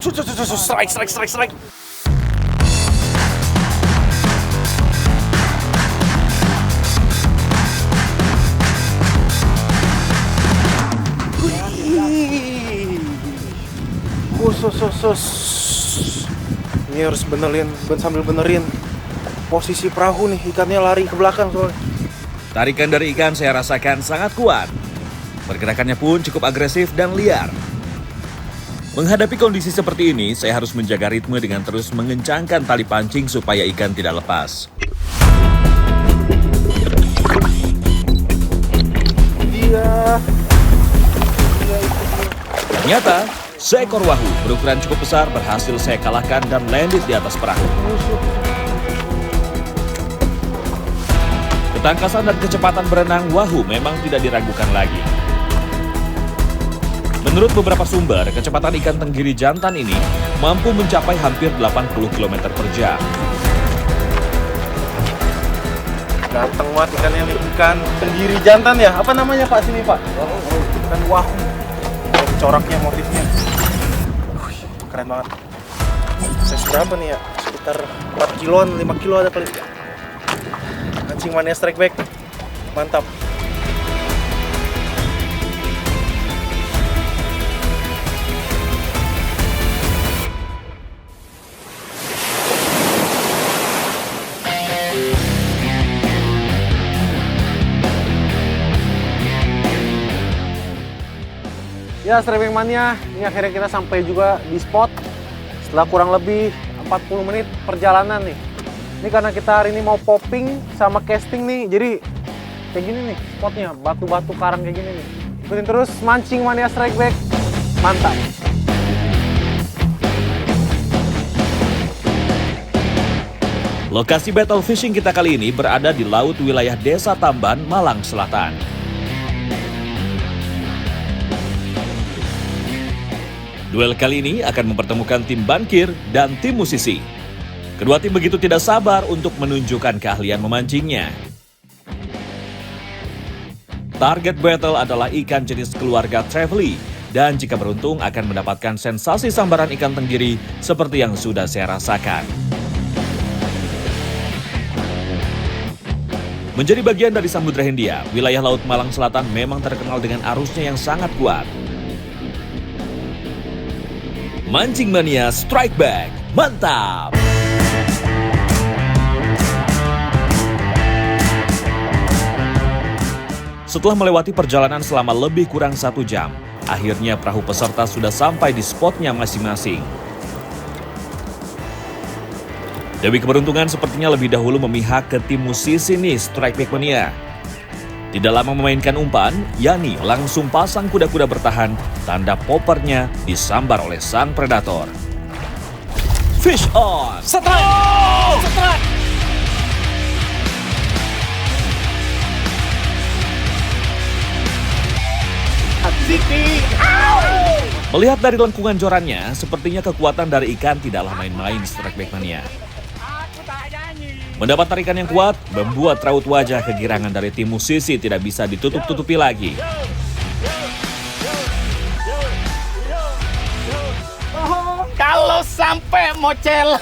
Strike, strike, strike, strike. Ini harus sambil benerin posisi perahu nih, ikannya lari ke belakang soalnya. Tarikan dari ikan saya rasakan sangat kuat. Pergerakannya pun cukup agresif dan liar. Menghadapi kondisi seperti ini, saya harus menjaga ritme dengan terus mengencangkan tali pancing supaya ikan tidak lepas. Ternyata, seekor wahoo berukuran cukup besar berhasil saya kalahkan dan landed di atas perahu. Ketangkasan dan kecepatan berenang wahoo memang tidak diragukan lagi. Menurut beberapa sumber, kecepatan ikan tenggiri jantan ini mampu mencapai hampir 80 km per jam. Ganteng banget ikannya nih, ikan tenggiri jantan ya? Apa namanya Pak sini Pak? Ikan wahoo. Coraknya, motifnya. Keren banget. Size berapa nih ya? Sekitar 4 kiloan, 5 kilo ada kali. Mancing Mania Strike Back. Mantap. Ya, Strike Back Mania, ini akhirnya kita sampai juga di spot setelah kurang lebih 40 menit perjalanan nih. Ini karena kita hari ini mau popping sama casting nih, jadi kayak gini nih spotnya, batu-batu karang kayak gini nih. Ikutin terus Mancing Mania Strike Back, mantap! Lokasi battle fishing kita kali ini berada di laut wilayah Desa Tamban, Malang Selatan. Duel kali ini akan mempertemukan tim bankir dan tim musisi. Kedua tim begitu tidak sabar untuk menunjukkan keahlian memancingnya. Target battle adalah ikan jenis keluarga Trevally, dan jika beruntung akan mendapatkan sensasi sambaran ikan tenggiri seperti yang sudah saya rasakan. Menjadi bagian dari Samudra Hindia, wilayah Laut Malang Selatan memang terkenal dengan arusnya yang sangat kuat. Mancing Mania Strike Back, mantap! Setelah melewati perjalanan selama lebih kurang 1 jam, akhirnya perahu peserta sudah sampai di spotnya masing-masing. Dewi Keberuntungan sepertinya lebih dahulu memihak ke tim musisi nih Strike Back Mania. Tidak lama memainkan umpan, Yani langsung pasang kuda-kuda bertahan, tanda poppernya disambar oleh sang predator. Fish on! Strike! Oh! Strike! Melihat dari lengkungan jorannya, sepertinya kekuatan dari ikan tidaklah main-main Strike Back Mania. Mendapat tarikan yang kuat, membuat raut wajah kegirangan dari tim musisi tidak bisa ditutup-tutupi lagi. Kalau sampai mocel.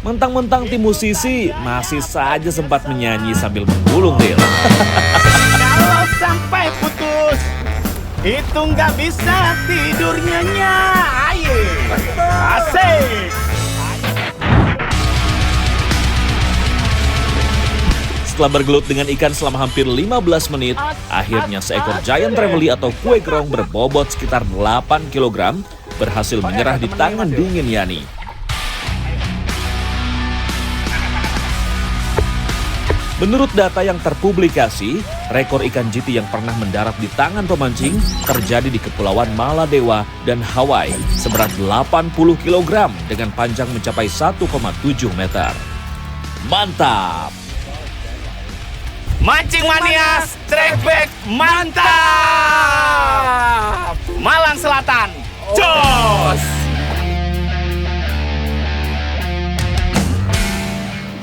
Mentang-mentang tim musisi masih saja sempat menyanyi sambil menggulung reel. Kalau sampai putus, itu nggak bisa tidur nyenyak. Ayo, asik. Setelah bergelut dengan ikan selama hampir 15 menit, akhirnya seekor giant trevally atau kue gerong berbobot sekitar 8 kg berhasil menyerah di tangan dingin Yani. Menurut data yang terpublikasi, rekor ikan jiti yang pernah mendarat di tangan pemancing terjadi di Kepulauan Maladewa dan Hawaii seberat 80 kg dengan panjang mencapai 1,7 meter. Mantap! Mancing Mania Strike Back, mantap! Malang Selatan, jos!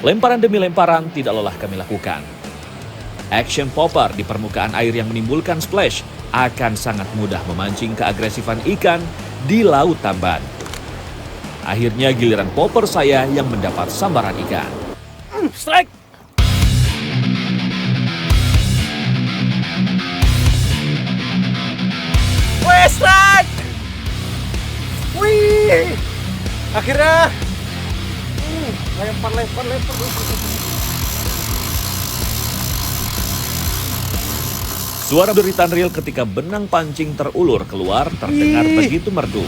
Lemparan demi lemparan tidak lelah kami lakukan. Action popper di permukaan air yang menimbulkan splash akan sangat mudah memancing keagresifan ikan di Laut Tamban. Akhirnya giliran popper saya yang mendapat sambaran ikan. Strike. Wih, strike! Wih! Akhirnya lempar. Suara deritan reel ketika benang pancing terulur keluar terdengar begitu merdu.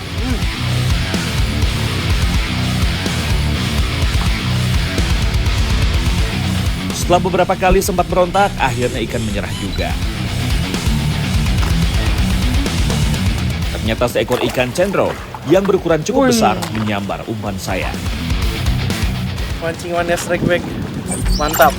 Setelah beberapa kali sempat berontak, akhirnya ikan menyerah juga. Ternyata seekor ikan cendro yang berukuran cukup besar menyambar umpan saya. Pancingannya strike back. Mantap.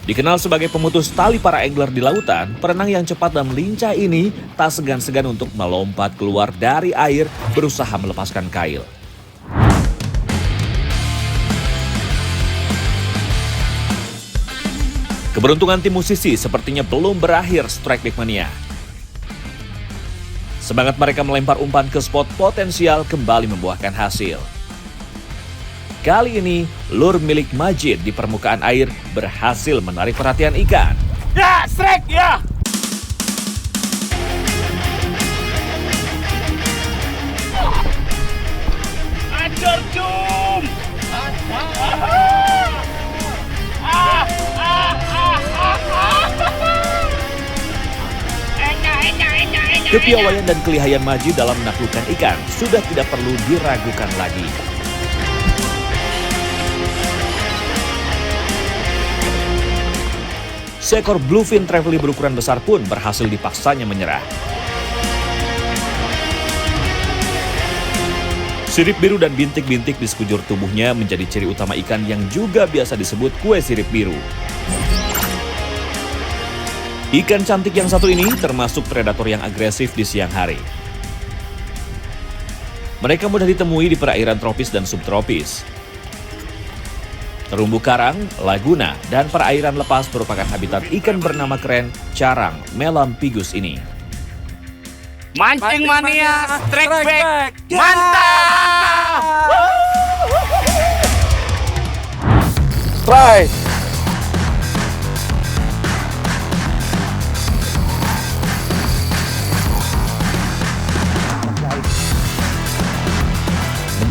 Dikenal sebagai pemutus tali para angler di lautan, perenang yang cepat dan lincah ini tak segan-segan untuk melompat keluar dari air berusaha melepaskan kail. Keberuntungan tim musisi sepertinya belum berakhir Strike Back Mania. Semangat mereka melempar umpan ke spot potensial kembali membuahkan hasil. Kali ini, lure milik Majid di permukaan air berhasil menarik perhatian ikan. Ya, strike ya. Ajar cum. Kepiawaian dan kelihayan Majid dalam menaklukkan ikan sudah tidak perlu diragukan lagi. Seekor bluefin trevally berukuran besar pun berhasil dipaksanya menyerah. Sirip biru dan bintik-bintik di sekujur tubuhnya menjadi ciri utama ikan yang juga biasa disebut kue sirip biru. Ikan cantik yang satu ini termasuk predator yang agresif di siang hari. Mereka mudah ditemui di perairan tropis dan subtropis. Terumbu karang, laguna, dan perairan lepas merupakan habitat ikan bernama keren carang melampigus ini. Mancing mania, strike back. Mantap! Strike!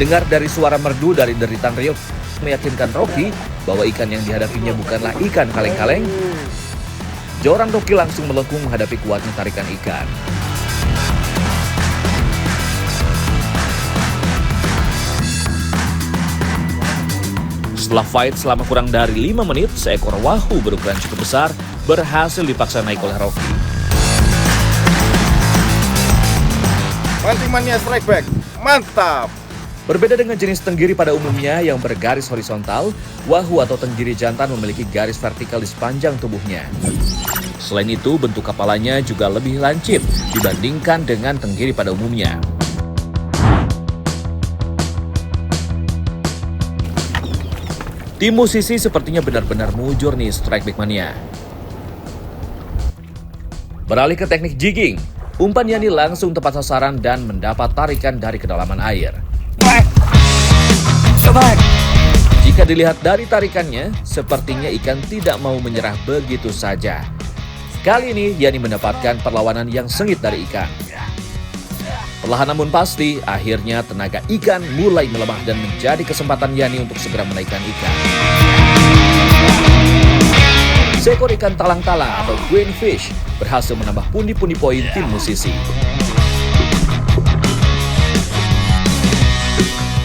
Mendengar dari suara merdu dari deritan reel meyakinkan Rocky bahwa ikan yang dihadapinya bukanlah ikan kaleng-kaleng. Joran Rocky langsung melengkung menghadapi kuatnya tarikan ikan. Setelah fight selama kurang dari 5 menit, seekor wahoo berukuran cukup besar berhasil dipaksa naik oleh Rocky. Mancing mania strike back. Mantap! Berbeda dengan jenis tenggiri pada umumnya yang bergaris horizontal, wahoo atau tenggiri jantan memiliki garis vertikal di sepanjang tubuhnya. Selain itu, bentuk kepalanya juga lebih lancip dibandingkan dengan tenggiri pada umumnya. Tim musisi sepertinya benar-benar mujur nih Strike Back Mania. Beralih ke teknik jigging, umpan Yani langsung tepat sasaran dan mendapat tarikan dari kedalaman air. Jika dilihat dari tarikannya, sepertinya ikan tidak mau menyerah begitu saja. Kali ini Yani mendapatkan perlawanan yang sengit dari ikan. Perlahan namun pasti, akhirnya tenaga ikan mulai melemah dan menjadi kesempatan Yani untuk segera menaikkan ikan. Seekor ikan talang-talang atau green fish berhasil menambah pundi-pundi poin tim musisi.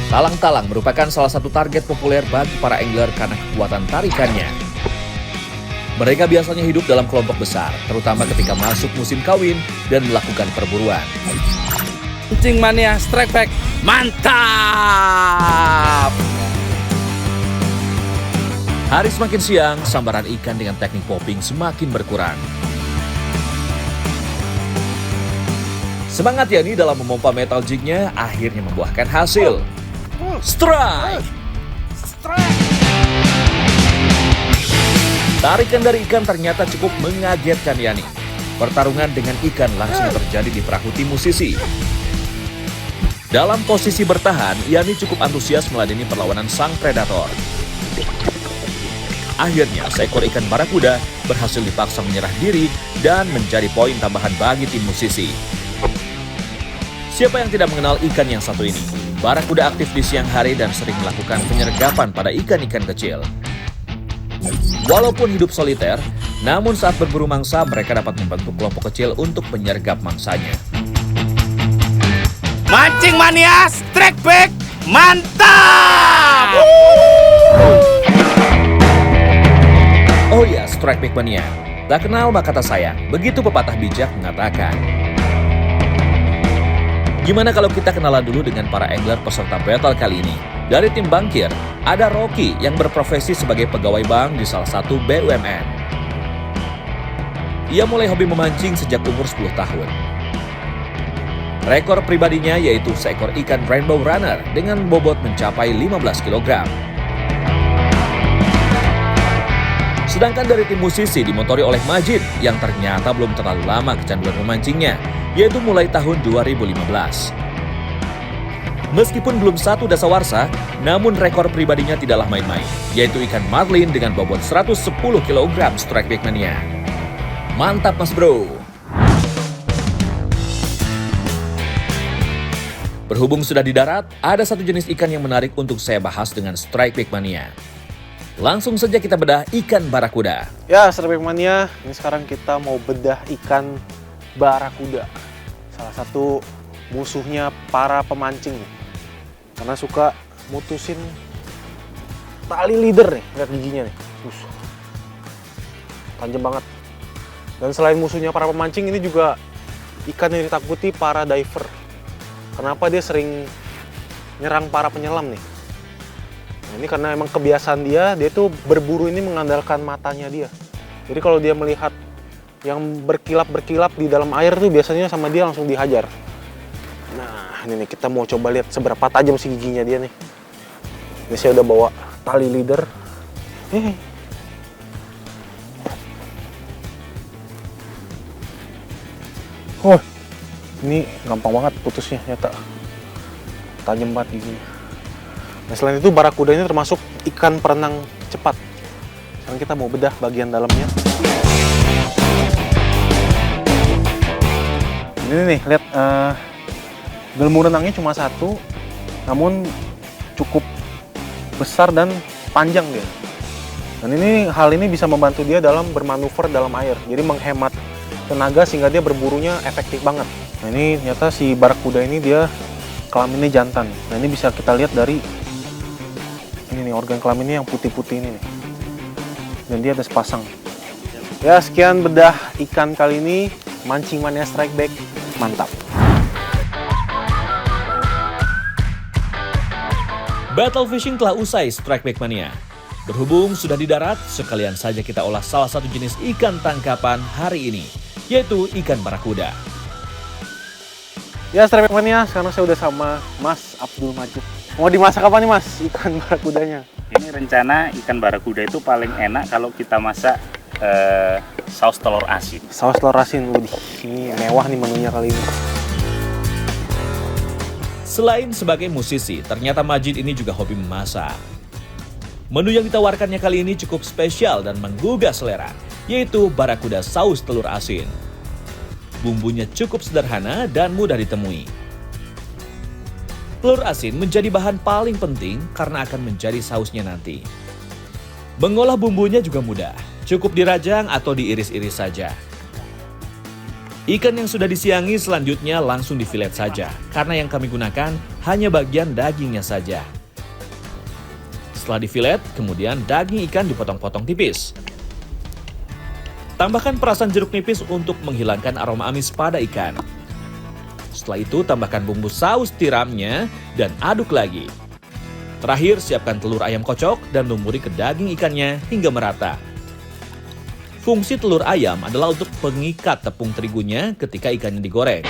Talang-talang merupakan salah satu target populer bagi para angler karena kekuatan tarikannya. Mereka biasanya hidup dalam kelompok besar, terutama ketika masuk musim kawin dan melakukan perburuan. Mancing mania strike back. Mantap! Hari semakin siang, sambaran ikan dengan teknik popping semakin berkurang. Semangat Yani dalam memompa metal jignya akhirnya membuahkan hasil. Strike! Tarikan dari ikan ternyata cukup mengagetkan Yani. Pertarungan dengan ikan langsung terjadi di perahu tim musisi. Dalam posisi bertahan, Yani cukup antusias meladeni perlawanan sang predator. Akhirnya, seekor ikan barakuda berhasil dipaksa menyerah diri dan menjadi poin tambahan bagi tim musisi. Siapa yang tidak mengenal ikan yang satu ini? Barakuda aktif di siang hari dan sering melakukan penyergapan pada ikan-ikan kecil. Walaupun hidup soliter, namun saat berburu mangsa mereka dapat membentuk kelompok kecil untuk menyergap mangsanya. Mancing mania, strike back, mantap! Oh ya, Strike Back Mania. Tak kenal maka tak sayang, begitu pepatah bijak mengatakan. Gimana kalau kita kenalan dulu dengan para angler peserta battle kali ini? Dari tim Bangkir, ada Rocky yang berprofesi sebagai pegawai bank di salah satu BUMN. Ia mulai hobi memancing sejak umur 10 tahun. Rekor pribadinya yaitu seekor ikan rainbow runner dengan bobot mencapai 15 kg. Sedangkan dari tim musisi dimotori oleh Majid yang ternyata belum terlalu lama kecanduan memancingnya, yaitu mulai tahun 2015. Meskipun belum satu dasawarsa, namun rekor pribadinya tidaklah main-main, yaitu ikan marlin dengan bobot 110 kg Strike Back Mania. Mantap mas bro! Berhubung sudah di darat, ada satu jenis ikan yang menarik untuk saya bahas dengan Strike Back Mania. Langsung saja kita bedah ikan barakuda. Ya, Strike Back Mania, ini sekarang kita mau bedah ikan barakuda. Salah satu musuhnya para pemancing nih. Karena suka mutusin tali leader nih, lihat giginya nih. Tajam banget. Dan selain musuhnya para pemancing, ini juga ikan yang ditakuti para diver. Kenapa dia sering nyerang para penyelam nih? Nah, ini karena emang kebiasaan dia tuh berburu ini mengandalkan matanya dia. Jadi kalau dia melihat yang berkilap-berkilap di dalam air tuh biasanya sama dia langsung dihajar. Nah, ini nih kita mau coba lihat seberapa tajam si giginya dia nih. Ini saya udah bawa tali leader. Oh, ini gampang banget putusnya, nyata. Tajam banget giginya. Nah, selain itu barakuda ini termasuk ikan perenang cepat. Sekarang kita mau bedah bagian dalamnya. Ini nih, lihat gelembung renangnya cuma satu, namun cukup besar dan panjang dia. Dan hal ini bisa membantu dia dalam bermanuver dalam air, jadi menghemat tenaga sehingga dia berburunya efektif banget. Nah ini ternyata si barakuda ini dia kelaminnya jantan. Nah ini bisa kita lihat dari ini nih, organ kelaminnya yang putih-putih ini nih. Dan dia ada sepasang. Ya, sekian bedah ikan kali ini. Mancing Mania Strike Back, mantap. Battle fishing telah usai Strike Back Mania. Berhubung sudah di darat, sekalian saja kita olah salah satu jenis ikan tangkapan hari ini, yaitu ikan barakuda. Ya, Strike Back Mania, sekarang saya udah sama Mas Abdul Majid. Mau dimasak apa nih Mas, ikan barakudanya? Ini rencana ikan barakuda itu paling enak kalau kita masak saus telur asin. Saus telur asin, ini mewah nih menunya kali ini. Selain sebagai musisi, ternyata Majid ini juga hobi memasak. Menu yang ditawarkannya kali ini cukup spesial dan menggugah selera, yaitu barakuda saus telur asin. Bumbunya cukup sederhana dan mudah ditemui. Telur asin menjadi bahan paling penting karena akan menjadi sausnya nanti. Mengolah bumbunya juga mudah, cukup dirajang atau diiris-iris saja. Ikan yang sudah disiangi selanjutnya langsung difilet saja, karena yang kami gunakan hanya bagian dagingnya saja. Setelah difilet, kemudian daging ikan dipotong-potong tipis. Tambahkan perasan jeruk nipis untuk menghilangkan aroma amis pada ikan. Setelah itu tambahkan bumbu saus tiramnya dan aduk lagi. Terakhir siapkan telur ayam kocok dan lumuri ke daging ikannya hingga merata. Fungsi telur ayam adalah untuk pengikat tepung terigunya ketika ikannya digoreng.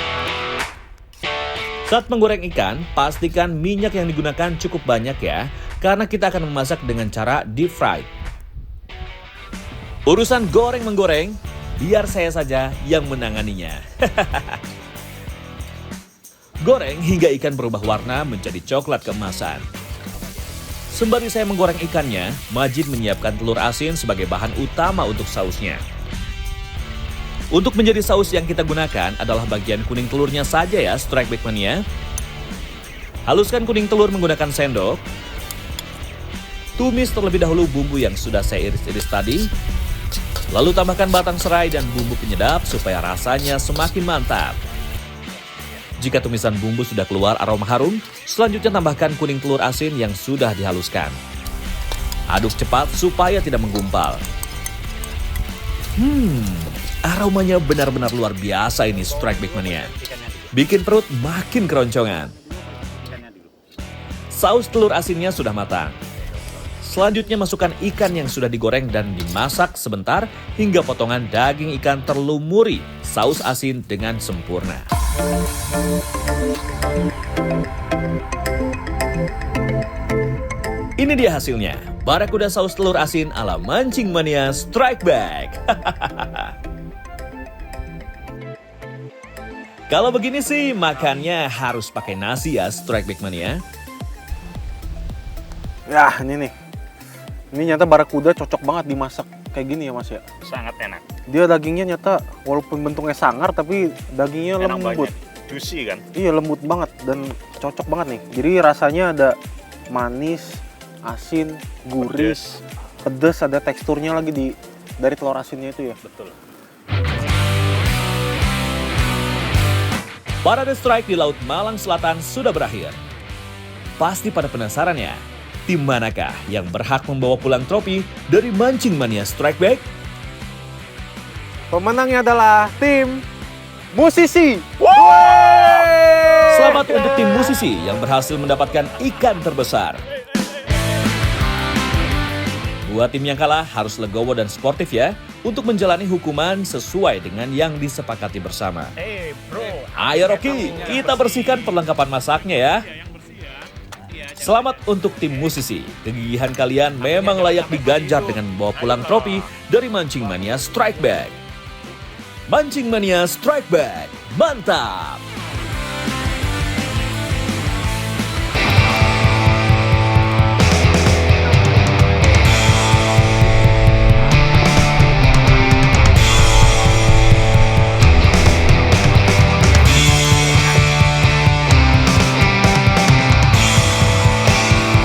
Saat menggoreng ikan, pastikan minyak yang digunakan cukup banyak ya, karena kita akan memasak dengan cara deep fry. Urusan goreng-menggoreng, biar saya saja yang menanganinya. Goreng hingga ikan berubah warna menjadi coklat keemasan. Sembari saya menggoreng ikannya, Majid menyiapkan telur asin sebagai bahan utama untuk sausnya. Untuk menjadi saus yang kita gunakan adalah bagian kuning telurnya saja ya, Strike Back Mania. Haluskan kuning telur menggunakan sendok. Tumis terlebih dahulu bumbu yang sudah saya iris-iris tadi. Lalu tambahkan batang serai dan bumbu penyedap supaya rasanya semakin mantap. Jika tumisan bumbu sudah keluar aroma harum, selanjutnya tambahkan kuning telur asin yang sudah dihaluskan. Aduk cepat supaya tidak menggumpal. Aromanya benar-benar luar biasa ini, Strike Back Mania. Bikin perut makin keroncongan. Saus telur asinnya sudah matang. Selanjutnya masukkan ikan yang sudah digoreng dan dimasak sebentar hingga potongan daging ikan terlumuri saus asin dengan sempurna. Ini dia hasilnya, barakuda saus telur asin ala Mancing Mania Strike Back. Kalau begini sih makannya harus pakai nasi ya, Strike Back Mania. Ya, ini nih. Ini nyata barakuda cocok banget dimasak kayak gini ya Mas ya. Sangat enak. Dia dagingnya nyata walaupun bentuknya sangar tapi dagingnya Enak lembut. banget. Juicy kan? Iya, lembut banget dan cocok banget nih. Jadi rasanya ada manis, asin, gurih, pedas, ada teksturnya lagi dari telur asinnya itu ya. Betul. Parade Strike di Laut Malang Selatan sudah berakhir. Pasti pada penasaran ya, tim manakah yang berhak membawa pulang trofi dari Mancing Mania Strike Back? Pemenangnya adalah tim Musisi. Selamat untuk tim Musisi yang berhasil mendapatkan ikan terbesar. Buat tim yang kalah harus legowo dan sportif ya untuk menjalani hukuman sesuai dengan yang disepakati bersama. Ayo Rocky, kita bersihkan perlengkapan masaknya ya. Selamat untuk tim Musisi. Kegigihan kalian memang layak diganjar dengan membawa pulang trofi dari Mancing Mania Strike Back. Mancing Mania Strike Back, mantap!